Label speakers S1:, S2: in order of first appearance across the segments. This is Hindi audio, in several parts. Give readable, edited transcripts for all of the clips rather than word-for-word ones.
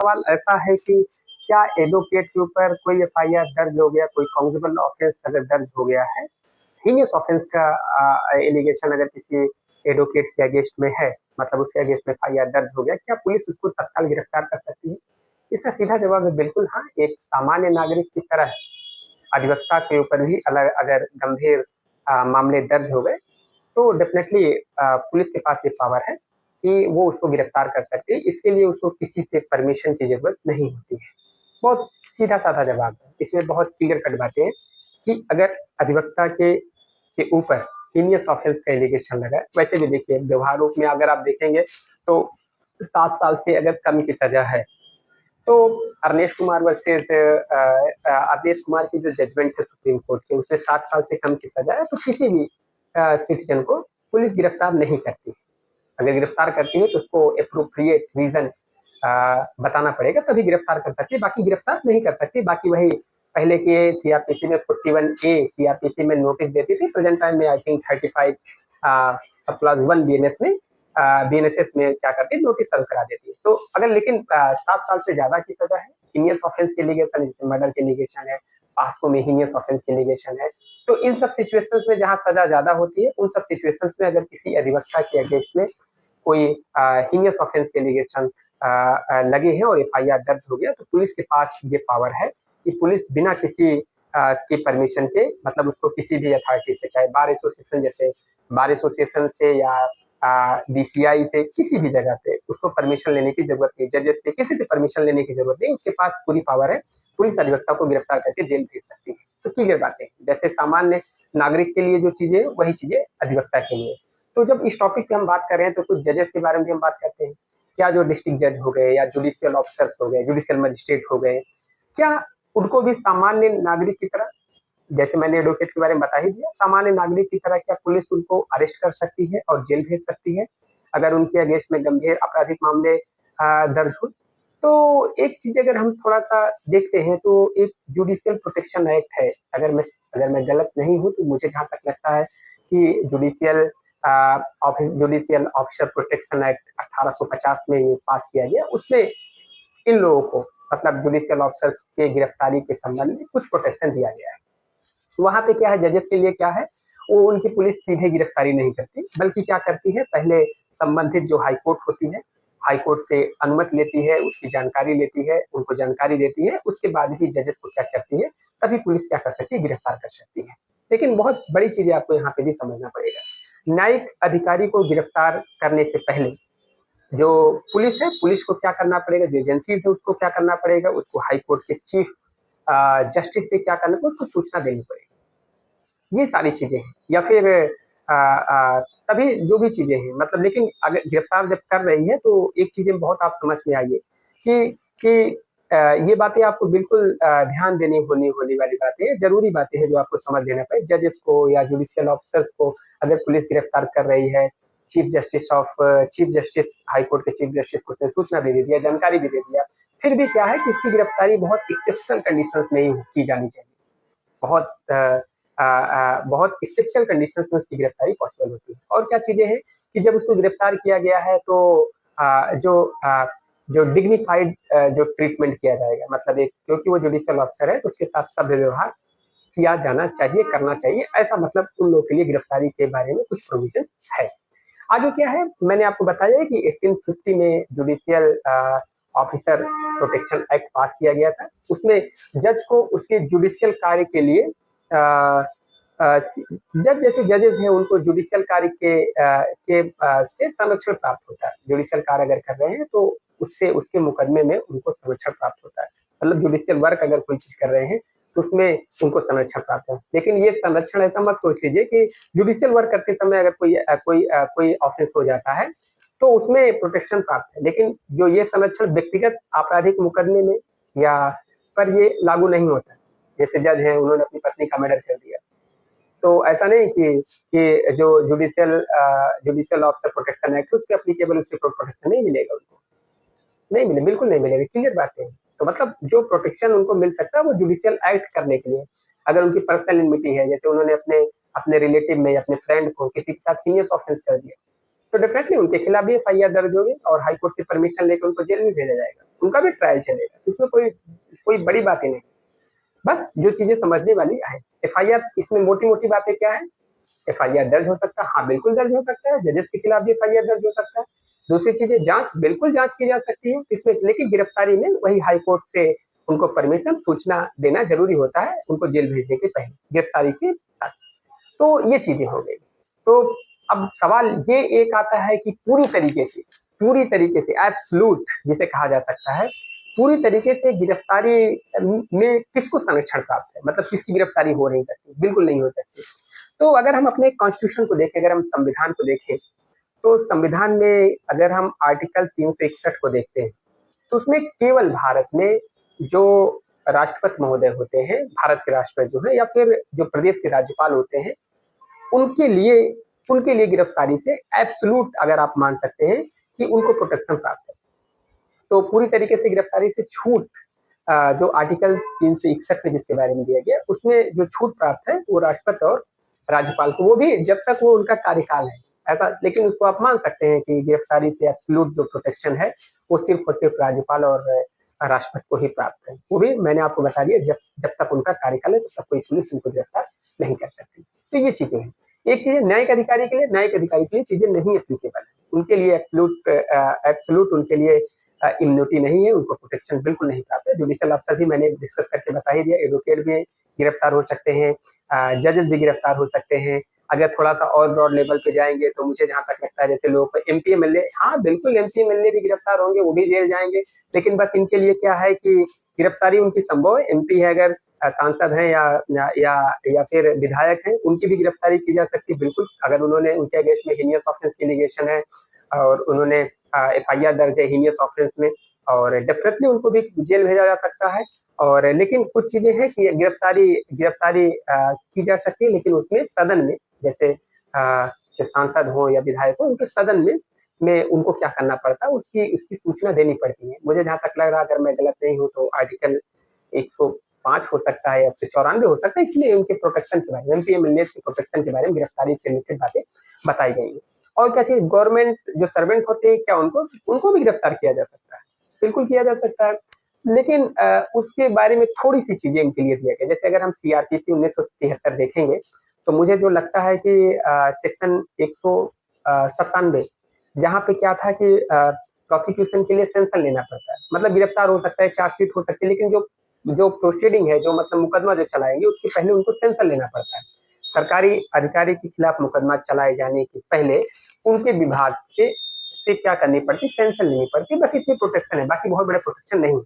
S1: सवाल ऐसा है कि क्या एडवोकेट के ऊपर कोई एफआईआर दर्ज हो गया, कोई कांग्रेबल ऑफेंस अगर दर्ज हो गया है, हीनियस ऑफेंस का एलिगेशन अगर किसी एडवोकेट के अगेंस्ट में है, मतलब उसके अगेंस्ट में एफआईआर दर्ज हो गया, क्या पुलिस उसको तत्काल गिरफ्तार कर सकती है? इसका सीधा जवाब है बिल्कुल हाँ। एक सामान्य नागरिक की तरह अधिवक्ता के ऊपर भी अलग अगर गंभीर मामले दर्ज हो गए तो डेफिनेटली पुलिस के पास ये पावर है कि वो उसको गिरफ्तार कर सकती है। इसके लिए उसको किसी से परमिशन की जरूरत नहीं होती है। बहुत सीधा साधा जवाब है, इसमें बहुत क्लियर कट बातें हैं कि अगर अधिवक्ता के ऊपर हीनियस ऑफेंस का एलिगेशन लगा है, वैसे भी देखिए व्यवहार रूप में अगर आप देखेंगे तो 7 साल से अगर कम की सजा है तो अरनेश कुमार वर्सेस अवधेश कुमार की जो जजमेंट है सुप्रीम कोर्ट के, उसमें 7 साल से कम की सजा है तो किसी भी सिटीजन को पुलिस गिरफ्तार नहीं करती। अगर गिरफ्तार करती है तो उसको अप्रोप्रिएट रीजन बताना पड़ेगा, तभी गिरफ्तार कर सकती है, बाकी गिरफ्तार नहीं कर सकती। बाकी वही पहले के सीआरपीसी में 41A सीआरपीसी में नोटिस देती थी, प्रेजेंट टाइम में आई थिंक 35 +1 बीएनएस में बीएनएसएस में क्या करती है, नोटिस सर्व करा देती है। तो अगर लेकिन 7 साल से ज्यादा की सजा है, हीनियस ऑफेंस के एलिगेशन, जैसे मर्डर के एलिगेशन है, पास्को में हीनियस ऑफेंस के एलिगेशन है, तो इन सब सिचुएशंस में जहां सजा ज्यादा होती है, उन सब सिचुएशंस में अगर किसी अधिवक्ता के अगेंस्ट में कोई हीनियस ऑफेंस के एलिगेशन लगे हैं और एफआईआर दर्ज हो गया, तो पुलिस के पास ये पावर है कि पुलिस बिना किसी की परमिशन के, मतलब उसको किसी भी अथॉरिटी से, चाहे बार एसोसिएशन, जैसे बार एसोसिएशन से या बीसीआई से, किसी भी जगह से उसको परमिशन लेने की जरूरत नहीं, जजेस से किसी से परमिशन लेने की जरूरत नहीं, उसके पास पूरी पावर है, पुलिस अधिवक्ता को गिरफ्तार करके जेल भेज सकती है। तो क्लियर बातें, जैसे सामान्य नागरिक के लिए जो चीजें, वही चीजें अधिवक्ता के लिए। तो जब इस टॉपिक पे हम बात कर रहे हैं तो कुछ जजेस के बारे में भी हम बात करते हैं। क्या जो डिस्ट्रिक्ट जज हो गए या जुडिशियल ऑफिसर्स हो गए, जुडिशियल मजिस्ट्रेट हो गए, क्या उनको भी सामान्य नागरिक की तरह, जैसे मैंने एडवोकेट के बारे में बता ही दिया, सामान्य नागरिक की तरह क्या पुलिस उनको अरेस्ट कर सकती है और जेल भेज सकती है अगर उनके अगेंस्ट में गंभीर आपराधिक मामले दर्ज हो? तो एक चीज अगर हम थोड़ा सा देखते हैं तो एक जुडिशियल प्रोटेक्शन एक्ट है, अगर मैं गलत नहीं हूं तो मुझे जहां तक लगता है कि जुडिशियल ऑफिसर प्रोटेक्शन एक्ट 1850 में ये पास किया गया। उसमें इन लोगों को, मतलब जुडिशियल ऑफिसर्स के गिरफ्तारी के संबंध में कुछ प्रोटेक्शन दिया गया है। वहां पे क्या है, जजेस के लिए क्या है, वो उनकी पुलिस सीधे गिरफ्तारी नहीं करती, बल्कि क्या करती है, पहले संबंधित जो हाई कोर्ट होती है, हाई कोर्ट से अनुमति लेती है, उसकी जानकारी लेती है, उनको जानकारी देती है, उसके बाद ही जजेस को क्या करती है, तभी पुलिस क्या कर सकती है, गिरफ्तार कर सकती है। लेकिन बहुत बड़ी चीजें आपको यहाँ पे भी समझना पड़ेगा। न्यायिक अधिकारी को गिरफ्तार करने से पहले जो पुलिस है, पुलिस को क्या करना पड़ेगा, जो एजेंसी है उसको क्या करना पड़ेगा, उसको हाई कोर्ट के चीफ जस्टिस से क्या करना पड़ेगा, उसको सूचना देनी पड़ेगी। ये सारी चीजें हैं, या फिर तभी जो भी चीजें हैं, मतलब, लेकिन अगर गिरफ्तार जब कर रही है तो एक चीजें बहुत आप समझ में आइए कि ये बातें आपको बिल्कुल ध्यान देनी होने वाली बातें हैं, जरूरी बातें हैं जो आपको समझ लेना पड़े। जजेस को या जुडिशियल ऑफिसर्स को अगर पुलिस गिरफ्तार कर रही है, चीफ जस्टिस हाई कोर्ट के चीफ जस्टिस को सूचना भी दे दिया, जानकारी भी दे दिया, फिर भी क्या है कि इसकी गिरफ्तारी बहुत एक्सेप्शनल कंडीशंस में ही की जानी चाहिए। बहुत बहुत स्पेशल कंडीशंस में उसकी गिरफ्तारी पॉसिबल होती है। और क्या चीजें हैं कि जब उसको गिरफ्तार किया गया है तो जो डिग्निफाइड जो ट्रीटमेंट किया जाएगा, मतलब एक, क्योंकि वो जुडिशियल ऑफिसर है तो उसके साथ सभ्य व्यवहार किया जाना चाहिए, करना चाहिए, ऐसा मतलब उन लोगों के लिए गिरफ्तारी के बारे में कुछ प्रोविजन है। आगे क्या है, मैंने आपको बताया कि 1850 में जुडिशियल ऑफिसर प्रोटेक्शन एक्ट पास किया गया था। उसमें जज को उसके जुडिशियल कार्य के लिए जज जैसे जजेस हैं उनको जुडिशियल कार्य से संरक्षण प्राप्त होता है। जुडिशियल कार्य अगर कर रहे हैं तो उससे, उसके मुकदमे में उनको संरक्षण प्राप्त होता है, मतलब जुडिशियल वर्क अगर कोई चीज कर रहे हैं तो उसमें उनको संरक्षण प्राप्त है। लेकिन ये संरक्षण ऐसा मत सोच लीजिए कि जुडिशियल वर्क करते समय अगर कोई ऑफेंस हो जाता है तो उसमें प्रोटेक्शन प्राप्त है, लेकिन जो ये संरक्षण व्यक्तिगत आपराधिक मुकदमे में या पर ये लागू नहीं होता। जैसे जज है, उन्होंने अपनी पत्नी का मर्डर कर दिया, तो ऐसा नहीं कि जो जुडिशियल ऑफिसर प्रोटेक्शन एक्ट उसके एप्लीकेबल उससे प्रोटेक्शन नहीं मिलेगा, उनको नहीं मिले, बिल्कुल नहीं मिलेगा, क्लियर बात है। तो मतलब जो प्रोटेक्शन उनको मिल सकता है वो जुडिशियल एक्ट करने के लिए, अगर उनकी पर्सनल इनमिटी है, जैसे उन्होंने अपने अपने रिलेटिव में, अपने फ्रेंड को किसी के साथ सीनियस ऑफेंस कर दिया, तो डेफिनेटली उनके खिलाफ भी एफआईआर दर्ज होगी और हाई कोर्ट से परमिशन लेकर उनको जेल में भेजा जाएगा, उनका भी ट्रायल चलेगा, इसमें कोई कोई बड़ी बात ही नहीं। बस जो चीजें समझने वाली है, एफआईआर इसमें मोटी मोटी बातें क्या है, एफआईआर दर्ज हो सकता है, हाँ बिल्कुल दर्ज हो सकता है, जजेस के खिलाफ भी एफआईआर दर्ज हो सकता है। दूसरी चीजें जांच बिल्कुल जांच की जा सकती है इसमें, लेकिन गिरफ्तारी में वही हाई कोर्ट से उनको परमिशन सूचना देना जरूरी होता है उनको जेल भेजने के पहले, गिरफ्तारी के साथ। तो ये चीजें हो गई। तो अब सवाल ये एक आता है कि पूरी तरीके से एब्सोल्यूट जिसे कहा जा सकता है, पूरी तरीके से गिरफ्तारी में किसको संरक्षण प्राप्त है, मतलब किसकी गिरफ्तारी हो नहीं सकती, बिल्कुल नहीं हो सकती। तो अगर हम अपने कॉन्स्टिट्यूशन को देखें, अगर हम संविधान को देखें, तो संविधान में अगर हम आर्टिकल 361 को देखते हैं, तो उसमें केवल भारत में जो राष्ट्रपति महोदय होते हैं, भारत के राष्ट्रपति जो है, या फिर जो प्रदेश के राज्यपाल होते हैं, उनके लिए उनके लिए गिरफ्तारी से एब्सोल्यूट अगर आप मान सकते हैं कि उनको प्रोटेक्शन प्राप्त है। तो पूरी तरीके से गिरफ्तारी से छूट जो आर्टिकल 361 में जिसके बारे में दिया गया, उसमें जो छूट प्राप्त है वो राष्ट्रपति और राज्यपाल को, वो भी जब तक वो उनका कार्यकाल है ऐसा। लेकिन उसको आप मान सकते हैं कि गिरफ्तारी से एब्सोल्यूट जो प्रोटेक्शन है वो सिर्फ और सिर्फ राज्यपाल और राष्ट्रपति को ही प्राप्त है। वो भी मैंने आपको बता दिया, जब जब तक उनका कार्यकाल है तब तक कोई पुलिस उनको गिरफ्तार नहीं कर सकती। तो ये चीजें हैं। एक चीज न्यायिक अधिकारी के लिए चीजें नहीं एप्लीकेबल है, उनके लिए एब्सोल्यूट उनके लिए इम्यूनिटी नहीं है, उनको प्रोटेक्शन बिल्कुल नहीं प्राप्त है। जुडिशियल अफसर भी मैंने डिस्कस करके बता ही दिया, एडवोकेट भी गिरफ्तार हो सकते हैं, जजेस भी गिरफ्तार हो सकते हैं। अगर थोड़ा सा और ब्रॉड लेवल पे जाएंगे तो मुझे जहां तक लगता है जैसे लोग एमपी एमएलए, हाँ बिल्कुल एमपी एमएलए भी गिरफ्तार होंगे, वो भी जेल जाएंगे। लेकिन बस इनके लिए क्या है कि गिरफ्तारी उनकी संभव है, एमपी है अगर सांसद हैं या फिर विधायक हैं, उनकी भी गिरफ्तारी की जा सकती है बिल्कुल, अगर उन्होंने उनके अगेंस्ट में हीनियस ऑफेंस की एलिगेशन है और उन्होंने एफआईआर दर्ज है हीनियस ऑफेंस में, और डेफिनेटली उनको भी जेल भेजा जा सकता है। और लेकिन कुछ चीजें हैं कि गिरफ्तारी गिरफ्तारी की जा सकती है, लेकिन उसमें सदन में, जैसे सांसद हो या विधायक हो, उनके सदन में उनको क्या करना पड़ता है उसकी उसकी सूचना देनी पड़ती है। मुझे जहां तक लग रहा है, अगर मैं गलत नहीं हूँ, तो आर्टिकल 105 हो सकता है या फिर 94 हो सकता है, इसलिए उनके प्रोटेक्शन के बारे में, एमपी एमएलए के प्रोटेक्शन के बारे में गिरफ्तारी से रिलेटेड बातें बताई गई है। और क्या चीज, गवर्नमेंट जो सर्वेंट होते हैं, क्या उनको उनको भी गिरफ्तार किया जा सकता है, बिल्कुल किया जा सकता है। लेकिन उसके बारे में थोड़ी सी चीजें इनके लिए दिया गया, जैसे अगर हम सीआरपीसी 1973 देखेंगे, तो मुझे जो लगता है कि सेक्शन 197, जहाँ पे क्या था कि प्रोसिक्यूशन के लिए सेंसन लेना पड़ता है, मतलब गिरफ्तार हो सकता है, चार्जशीट हो सकती है, लेकिन जो जो प्रोसीडिंग है, जो मतलब मुकदमा जो चलाएंगे, उसके पहले उनको सेंसन लेना पड़ता है। सरकारी अधिकारी के खिलाफ मुकदमा चलाए जाने के पहले उनके विभाग से क्या करनी पड़ती, सेंसन लेनी पड़ती, बस इतनी प्रोटेक्शन है, बाकी बहुत बड़े प्रोटेक्शन नहीं।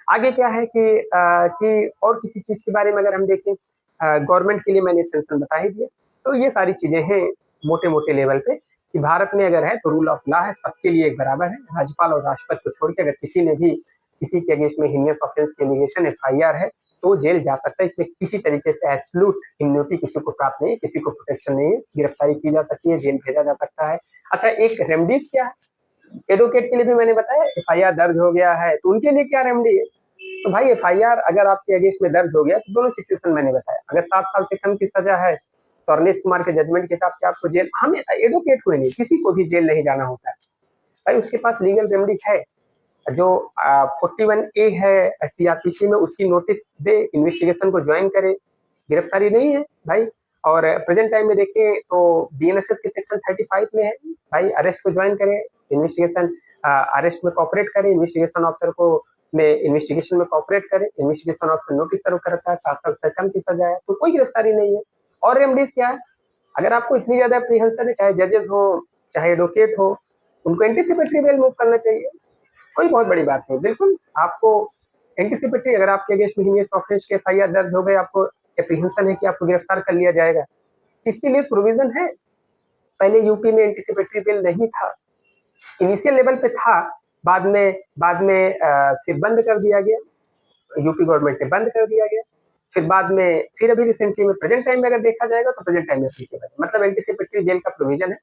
S1: आगे क्या है कि और किसी चीज के बारे में अगर हम देखें, गवर्नमेंट के लिए मैंने सेंसन बता ही दिया। तो ये सारी चीजें हैं मोटे मोटे लेवल पे, कि भारत में अगर है तो रूल ऑफ लॉ है, सबके लिए एक बराबर है। राज्यपाल और राष्ट्रपति को छोड़ के अगर किसी ने भी किसी के अगेंस्ट में हीनियस ऑफेंस की एलिगेशन एफआईआर है, तो जेल जा सकता है। इसमें किसी तरीके से एब्सोल्यूट इम्यूनिटी किसी को प्राप्त नहीं है, किसी को प्रोटेक्शन नहीं है, गिरफ्तारी की जा सकती है, जेल भेजा जा सकता है। अच्छा, एक रेमडीज क्या है, एडवोकेट के लिए भी मैंने बताया, एफआईआर दर्ज हो गया है तो उनके लिए क्या रेमडी है। तो भाई एफआईआर अगर आपके अगेंस्ट में दर्ज हो गया, तो दोनों सिचुएशन मैंने बताया, अगर 7 साल से कम की सजा है तो अरविंद कुमार के जजमेंट के हिसाब से आपको जेल, हमें एडवोकेट को नहीं, किसी को भी जेल नहीं जाना होता है भाई, उसके पास लीगल रेमडी है। जो 41A है सीआरपीसी में, उसकी नोटिस दे, इन्वेस्टिगेशन को ज्वाइन करे, गिरफ्तारी नहीं है भाई। और प्रेजेंट टाइम में देखें तो बीएनएसएस के सेक्शन 35 में है भाई, अरेस्ट को ज्वाइन करे, इन्वेस्टिगेशन अरेस्ट में कॉपरेट करे, इन्वेस्टिगेशन ऑफिसर को में इन्वेस्टिगेशन में कॉपरेट करे, इन्वेस्टिगेशन ऑफिसर नोटिस सर्व करता है, 7 साल से कम की सजा है, तो कोई गिरफ्तारी नहीं है। और रेमडीज क्या है, अगर आपको इतनी ज्यादा एप्रीहेंशन है, चाहे जजेस हो चाहे एडवोकेट हो, उनको एंटीसिपेटरी बेल मूव करना चाहिए, कोई बहुत बड़ी बात नहीं। बिल्कुल आपको एंटीसिपेटरी, अगर आपके अगेंस्ट में हीनियस ऑफेंस के एफआईआर दर्ज हो गए, आपको एप्रीहेंशन है कि आपको गिरफ्तार कर लिया जाएगा, इसके लिए प्रोविजन है। पहले यूपी में एंटीसिपेटरी बिल नहीं था, इनिशियल लेवल पे था, बाद में फिर बंद कर दिया गया, यूपी गवर्नमेंट ने बंद कर दिया गया। फिर बाद में फिर अभी रिसेंटली में प्रेजेंट टाइम में अगर देखा जाएगा, तो प्रेजेंट टाइम में मतलब एंटीसिपेटरी जेल का प्रोविजन है।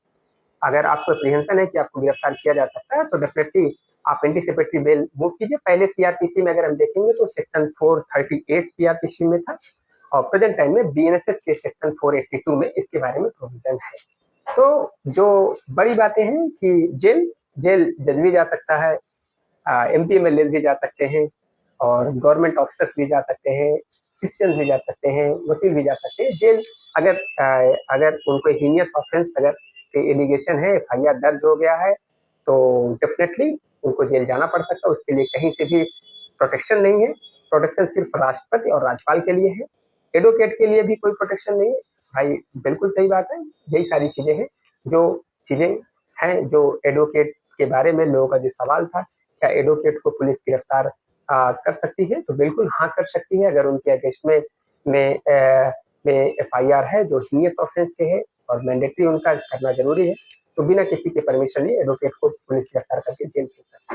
S1: अगर आपको एप्रीहेंशन है कि आपको गिरफ्तार किया जा सकता है, तो डेफिनेटली आप एंटीसिपेटरी बेल मूव कीजिए। पहले सीआरपीसी में अगर हम देखेंगे तो सेक्शन 438 सीआरपीसी में था, और प्रेजेंट टाइम में बीएनएसएस के सेक्शन 482 में इसके बारे में प्रोविजन है। तो जो बड़ी बातें हैं कि जेल जेल जज भी जा सकता है, एमपी एमएलए भी जा सकते हैं और गवर्नमेंट ऑफिसर्स भी जा सकते हैं, सिटीजन भी जा सकते हैं, वकील भी जा सकते हैं। जेल अगर अगर उनको हीनियस ऑफेंस अगर एलिगेशन है, एफआईआर दर्ज हो गया है, तो डेफिनेटली उनको जेल जाना पड़ सकता है। उसके लिए कहीं से भी प्रोटेक्शन नहीं है। प्रोटेक्शन सिर्फ राष्ट्रपति और राज्यपाल के लिए है। एडवोकेट के लिए भी कोई प्रोटेक्शन नहीं है। भाई बिल्कुल सही बात है। यही सारी चीजें हैं जो चीजें हैं जो एडवोकेट के बारे में लोगों का जो सवाल था, क्या एडवोकेट को पुलिस गिरफ्तार कर सकती है? तो बिल्कुल हाँ कर सकती है, अगर उनके अगेंस्ट में एफआईआर है जो हीनियस ऑफेंस के है और मैंडेटरी उनका करना जरूरी है, तो बिना किसी के परमिशन लिए एडवोकेट को पुलिस गिरफ्तार करके जेल भेज सकती है।